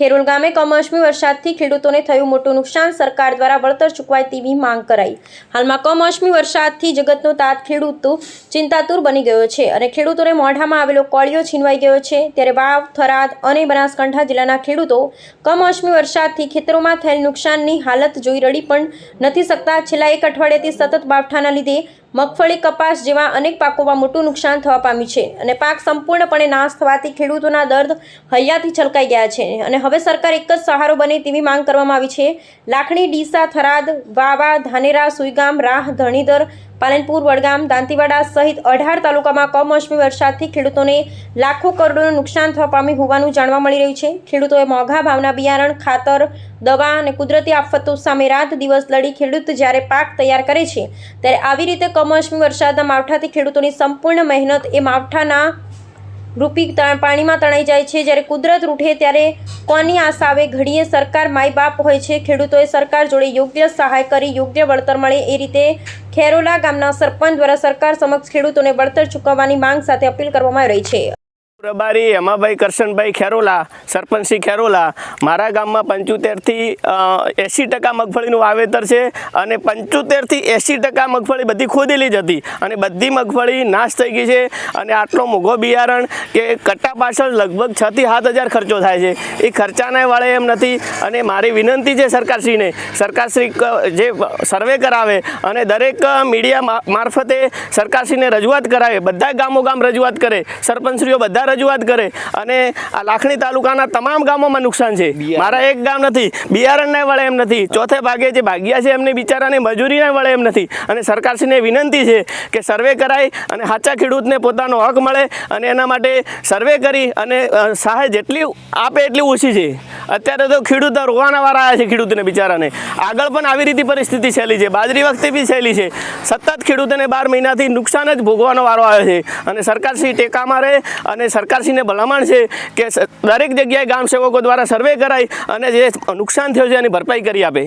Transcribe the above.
ખેરોલ ગામે કમોસમી વરસાદથી ખેડૂતોને થયું મોટું નુકસાન, સરકાર દ્વારા વળતર ચૂકવાય તેવી માંગ કરાઈ। હાલમાં કમોસમી વરસાદથી જગતનો તાત ખેડૂતો ચિંતાતુર બની ગયો છે અને ખેડૂતોને મોઢામાં આવેલો કોળિયો છીનવાઈ ગયો છે। ત્યારે વાવ, થરાદ અને બનાસકાંઠા જિલ્લાના ખેડૂતો કમોસમી વરસાદથી ખેતરોમાં થયેલ નુકસાનની હાલત જોઈ રડી પણ નથી શકતા। છેલ્લા એક અઠવાડિયાથી સતત માવઠાના લીધે મગફળી, કપાસ જેવા અનેક પાકોમાં મોટું નુકસાન થવા પામ્યું છે અને પાક સંપૂર્ણપણે નાશ થવાથી ખેડૂતોના દર્દ હૈયાથી છલકાઈ ગયા છે અને હવે સરકાર એક જ સહારો બને તેવી માંગ કરવામાં આવી છે। લાખણી, ડીસા, થરાદ, વાવા, ધાનેરા, સુઈગામ, રાહ, ધણીધર, પાલનપુર, વડગામ, દાંતીવાડા સહિત 18 તાલુકામાં કમોસમી વરસાદથી ખેડૂતોને લાખો કરોડોનું નુકસાન થવા પામ્યું હોવાનું જાણવા મળી રહ્યું છે। ખેડૂતોએ મોંઘા ભાવના બિયારણ, ખાતર, દવા અને કુદરતી આફતો સામે રાત દિવસ લડી ખેડૂત જ્યારે પાક તૈયાર કરે છે ત્યારે આવી રીતે કમોસમી વરસાદના માવઠાથી ખેડૂતોની સંપૂર્ણ મહેનત એ માવઠાના રૂપી પાણીમાં તણાઈ જાય છે। જ્યારે કુદરત રૂઠે ત્યારે કોની આશા આવે? ઘડીએ સરકાર માય બાપ હોય છે। ખેડૂતોએ સરકાર જોડે યોગ્ય સહાય કરી યોગ્ય વળતર મળે એ રીતે ખેરોલા ગામના સરપંચ દ્વારા સરકાર સમક્ષ ખેડૂતોને વળતર ચૂકવવાની માંગ સાથે અપીલ કરવામાં આવી રહી છે। પ્રભારી હેમાભાઈ કરશનભાઈ ખેરોલા, સરપંચ શ્રી ખેરોલા, મારા ગામમાં 75 થી 80% મગફળીનું વાવેતર છે અને 75 થી 80% મગફળી બધી ખોદેલી જ હતી અને બધી મગફળી નાશ થઈ ગઈ છે અને આટલો મોંઘો બિયારણ કે કટ્ટા પાછળ લગભગ 6 થી 7 હજાર ખર્ચો થાય છે। એ ખર્ચાને વળે એમ નથી અને મારી વિનંતી છે સરકારશ્રીને, સરકારશ્રી જે સર્વે કરાવે અને દરેક મીડિયા મારફતે સરકારશ્રીને રજૂઆત કરાવે, બધા ગામો ગામ રજૂઆત કરે, સરપંચશ્રીઓ બધા રજૂઆત કરે અને આ લાખણી તાલુકાના તમામ ગામોમાં નુકસાન છે। મારા એક ગામ નથી, બિયારણને વળે એમ નથી, ચોથે ભાગે જે ભાગ્યા છે એમને બિચારાને મજૂરીને વળે એમ નથી અને સરકારશ્રીને વિનંતી છે કે સર્વે કરાય અને સાચા ખેડૂતને પોતાનો હક મળે અને એના માટે સર્વે કરી અને સહાય જેટલી આપે એટલી ઓછી છે। અત્યારે તો ખેડૂતો રોવાના વાળા આવ્યા છે, ખેડૂતને બિચારાને આગળ પણ આવી રીતે પરિસ્થિતિ છેલી છે, બાજરી વખતે બી છેલી છે, સતત ખેડૂતોને 12 મહિનાથી નુકસાન જ ભોગવાનો વારો આવ્યો છે અને સરકારશ્રી ટેકામાં રહે અને સરકારશ્રીને ભલામણ છે કે દરેક જગ્યાએ ગામ સેવકો દ્વારા સર્વે કરાય અને જે નુકસાન થયું છે એની ભરપાઈ કરી આપે।